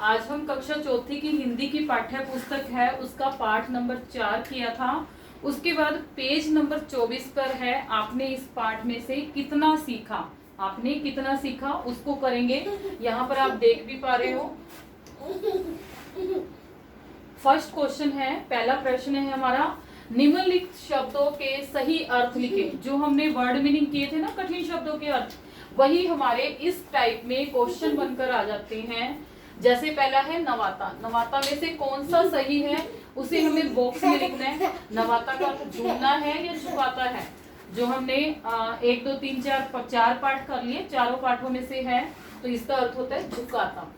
आज हम कक्षा चौथी की हिंदी की पाठ्य पुस्तक है उसका पाठ नंबर 4 किया था। उसके बाद पेज नंबर 24 पर है आपने इस पाठ में से कितना सीखा, आपने कितना सीखा उसको करेंगे। यहाँ पर आप देख भी पा रहे हो। फर्स्ट क्वेश्चन है, पहला प्रश्न है हमारा, निम्नलिखित शब्दों के सही अर्थ लिखे। जो हमने वर्ड मीनिंग किए थे ना कठिन शब्दों के अर्थ, वही हमारे इस टाइप में क्वेश्चन बनकर आ जाते हैं। जैसे पहला है नवाता, नवाता में से कौन सा सही है उसे हमें बॉक्स में लिखना है। नवाता का अर्थ झूलना है या झुकाता है। जो हमने 1 2 3 4 पाठ कर लिए, चारों पाठों में से है, तो इसका अर्थ होता है झुकाता।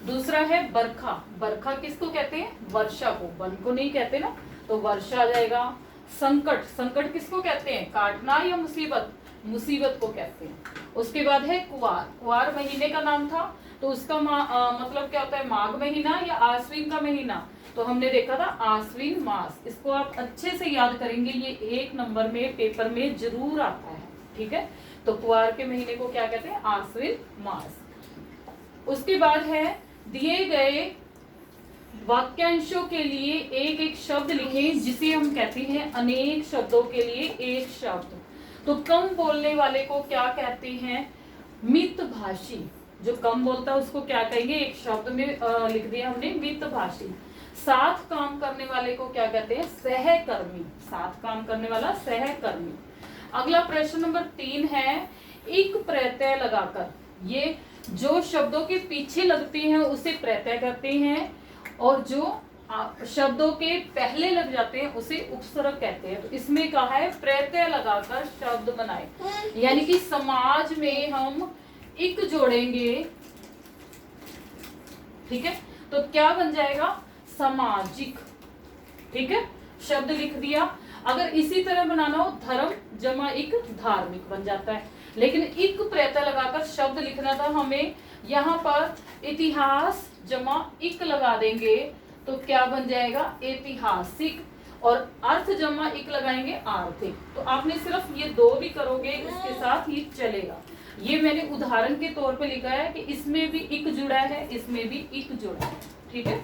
दूसरा है बरखा, बरखा किसको कहते हैं, वर्षा को, वन को नहीं कहते ना, तो वर्षा आ जाएगा। संकट, संकट किसको कहते हैं, काटना या मुसीबत, मुसीबत को कहते हैं। उसके बाद है कुवार, कुवार महीने का नाम था, तो उसका मतलब क्या होता है, माघ महीना या आश्विन का महीना, तो हमने देखा था आश्विन मास। इसको आप अच्छे से याद करेंगे, ये 1 नंबर में पेपर में जरूर आता है, ठीक है। तो कुवार के महीने को क्या कहते हैं, आश्विन मास। उसके बाद है दिए गए वाक्यांशों के लिए एक एक शब्द लिखें जिसे हम कहते हैं अनेक शब्दों के लिए एक शब्द। तो कम बोलने वाले को क्या कहते हैं, मितभाषी। जो कम बोलता है उसको क्या कहेंगे, एक शब्द में लिख दिया हमने मितभाषी। साथ काम करने वाले को क्या कहते हैं, सहकर्मी, साथ काम करने वाला सहकर्मी। अगला प्रश्न नंबर 3 है, एक प्रत्यय लगाकर, ये जो शब्दों के पीछे लगते हैं उसे प्रत्यय कहते हैं, और जो शब्दों के पहले लग जाते हैं उसे उपसर्ग कहते हैं। तो इसमें कहा है प्रत्यय लगाकर शब्द बनाए, यानी कि समाज में हम इक जोड़ेंगे, ठीक है, तो क्या बन जाएगा, सामाजिक, ठीक है, शब्द लिख दिया। अगर इसी तरह बनाना हो, धर्म जमा इक धार्मिक बन जाता है, लेकिन इक प्रत्यय लगाकर शब्द लिखना था हमें, यहाँ पर इतिहास जमा इक लगा देंगे तो क्या बन जाएगा, ऐतिहासिक, और अर्थ जमा इक लगाएंगे आर्थिक। तो आपने सिर्फ ये 2 भी करोगे, इसके साथ ही चलेगा। ये मैंने उदाहरण के तौर पे लिखा है कि इसमें भी इक जुड़ा है, इसमें भी इक जुड़ा है, ठीक है,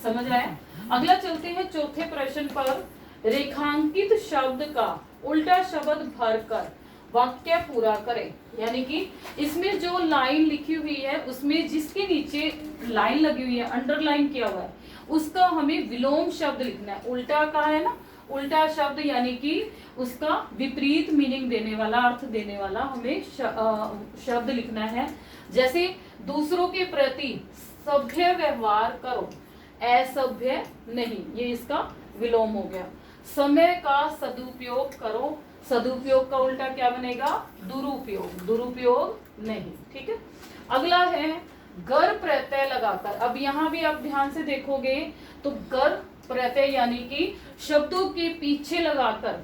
समझ रहे हैं। अगला चलते हैं चौथे प्रश्न पर, रेखांकित शब्द का उल्टा शब्द भरकर वाक्य पूरा करें। यानी कि इसमें जो लाइन लिखी हुई है उसमें जिसके नीचे लाइन लगी हुई है, अंडरलाइन किया हुआ है, उसका हमें विलोम शब्द लिखना है। उल्टा का है ना, उल्टा शब्द यानी कि उसका विपरीत मीनिंग देने वाला, अर्थ देने वाला हमें शब्द लिखना है। जैसे दूसरों के प्रति सभ्य व्यवहार करो, असभ्य नहीं, ये इसका विलोम हो गया। समय का सदुपयोग करो, सदुपयोग का उल्टा क्या बनेगा, दुरुपयोग, दुरुपयोग नहीं, ठीक है। अगला है गर प्रत्यय लगाकर। अब यहाँ भी आप ध्यान से देखोगे तो गर प्रत्यय यानी कि शब्दों के पीछे लगाकर,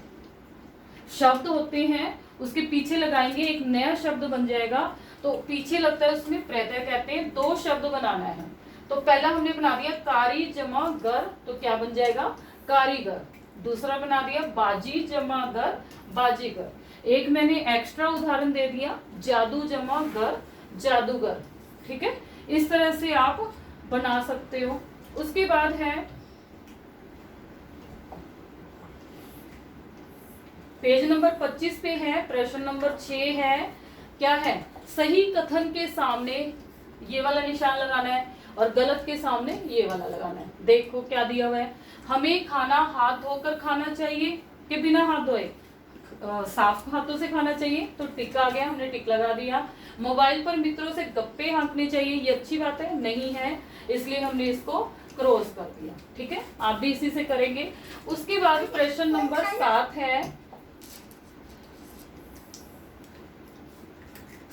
शब्द होते हैं उसके पीछे लगाएंगे, एक नया शब्द बन जाएगा, तो पीछे लगता है उसमें प्रत्यय कहते हैं। 2 शब्द बनाना है, तो पहला हमने बना दिया कारी जमा गर, तो क्या बन जाएगा, कारीगर। दूसरा बना दिया बाजी जमा गर, बाजीगर। एक मैंने एक्स्ट्रा उदाहरण दे दिया, जादू जमा गर, जादूगर, ठीक है। इस तरह से आप बना सकते हो। उसके बाद है पेज नंबर 25 पे है, प्रश्न नंबर 6 है, क्या है, सही कथन के सामने ये वाला निशान लगाना है और गलत के सामने ये वाला लगाना है। देखो क्या दिया हुआ है, हमें खाना हाथ धोकर खाना चाहिए कि बिना हाथ धोए, साफ हाथों से खाना चाहिए, तो टिक आ गया, हमने टिक लगा दिया। मोबाइल पर मित्रों से गप्पे हाँकने चाहिए, ये अच्छी बात है, नहीं है, इसलिए हमने इसको क्रॉस कर दिया, ठीक है। आप भी इसी से करेंगे। उसके बाद प्रश्न नंबर 7 है,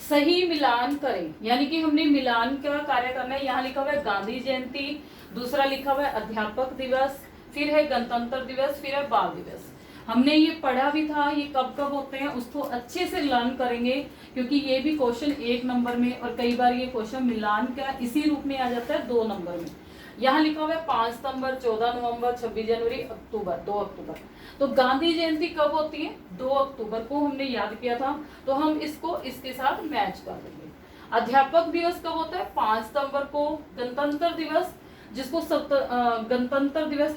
सही मिलान करें, यानी कि हमने मिलान का कार्य करना है। यहाँ लिखा हुआ है गांधी जयंती, दूसरा लिखा हुआ है अध्यापक दिवस, फिर है गणतंत्र दिवस, फिर है बाल दिवस। हमने ये पढ़ा भी था, ये कब कब होते हैं उसको अच्छे से लर्न करेंगे, क्योंकि ये भी क्वेश्चन 1 नंबर में, और कई बार ये क्वेश्चन मिलान का इसी रूप में आ जाता है 2 नंबर में। यहाँ लिखा हुआ है 5 सितंबर, 14 नवंबर, 26 जनवरी, अक्टूबर, 2 अक्टूबर। तो गांधी जयंती कब होती है, 2 अक्टूबर को हमने याद किया था, तो हम इसको इसके साथ मैच कर देंगे। अध्यापक दिवस कब होता है? 5 सितंबर को। गणतंत्र दिवस, जिसको गणतंत्र दिवस,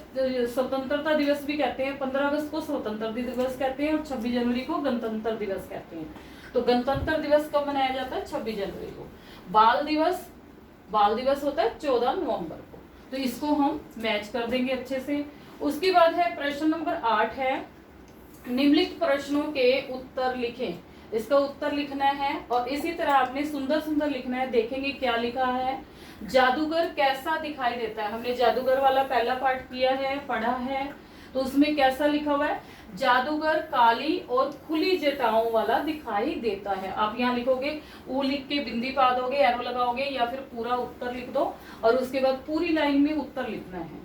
स्वतंत्रता दिवस भी कहते हैं, 15 अगस्त को स्वतंत्रता दिवस कहते हैं और 26 जनवरी को गणतंत्र दिवस कहते हैं। तो गणतंत्र दिवस कब मनाया जाता है? 26 जनवरी को। बाल दिवस होता है 14 नवंबर को। तो इसको हम मैच कर देंगे अच्छे से। उसके बाद है प्रश्न नंबर 8 है, निम्नलिखित प्रश्नों के उत्तर लिखें। इसका उत्तर लिखना है और इसी तरह आपने सुंदर सुंदर लिखना है। देखेंगे क्या लिखा है। जादूगर कैसा दिखाई देता है? हमने जादूगर वाला पहला पार्ट किया है, पढ़ा है, तो उसमें कैसा लिखा हुआ है? जादूगर काली और खुली जटाओं वाला दिखाई देता है। आप यहाँ लिखोगे, ऊ लिख के बिंदी पा दोगे, एरो लगाओगे, या फिर पूरा उत्तर लिख दो और उसके बाद पूरी लाइन में उत्तर लिखना है।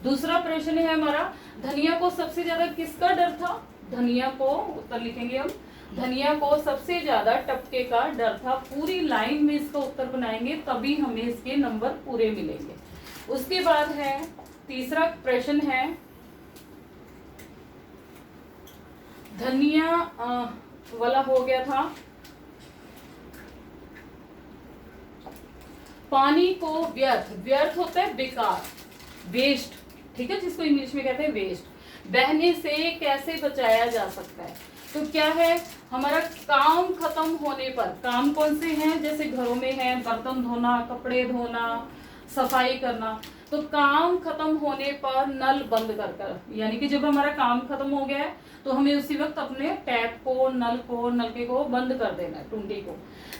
दूसरा प्रश्न है हमारा, धनिया को सबसे ज्यादा किसका डर था? धनिया को, उत्तर लिखेंगे हम, धनिया को सबसे ज्यादा टपके का डर था। पूरी लाइन में इसका उत्तर बनाएंगे, तभी हमें इसके नंबर पूरे मिलेंगे। उसके बाद है तीसरा प्रश्न है, धनिया वाला हो गया था। पानी को व्यर्थ होता है बेकार, वेस्ट, ठीक है, जिसको इंग्लिश में कहते हैं वेस्ट, बहने से कैसे बचाया जा सकता है? तो क्या है हमारा, काम खत्म होने पर, काम कौन से हैं? जैसे घरों में है बर्तन धोना, कपड़े धोना, सफाई करना, तो काम खत्म होने पर नल बंद कर, यानी कि जब हमारा काम खत्म हो गया है तो हमें उसी वक्त अपने टैप को, नलके को बंद कर देना है, टुंडी को।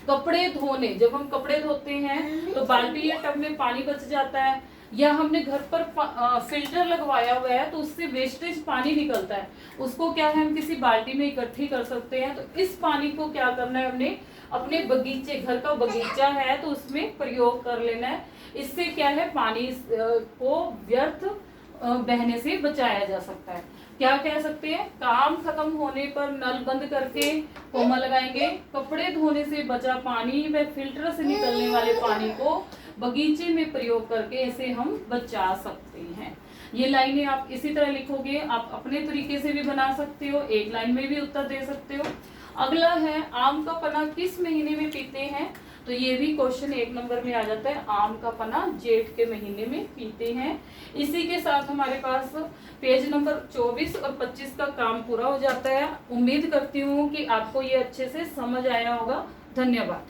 कपड़े धोने, जब हम कपड़े धोते हैं तो बाल्टी या टब में पानी बच जाता है, या हमने घर पर फिल्टर लगवाया हुआ है तो उससे वेस्टेज पानी निकलता है, उसको क्या है हम किसी बाल्टी में इकट्ठी कर सकते हैं। तो इस पानी को क्या करना है, हमने अपने बगीचे, घर का बगीचा है तो उसमें प्रयोग कर लेना है। इससे क्या है, पानी को व्यर्थ बहने से बचाया जा सकता है। क्या कह सकते हैं, काम खत्म होने पर नल बंद करके कोमा लगाएंगे, कपड़े धोने से बचा पानी व फिल्टर से निकलने वाले पानी को बगीचे में प्रयोग करके इसे हम बचा सकते हैं। ये लाइनें आप इसी तरह लिखोगे, आप अपने तरीके से भी बना सकते हो, एक लाइन में भी उत्तर दे सकते हो। अगला है, आम का पन्ना किस महीने में पीते हैं? तो ये भी क्वेश्चन 1 नंबर में आ जाता है, आम का पन्ना जेठ के महीने में पीते हैं। इसी के साथ हमारे पास पेज नंबर 24 और 25 का काम पूरा हो जाता है। उम्मीद करती हूँ कि आपको ये अच्छे से समझ आया होगा। धन्यवाद।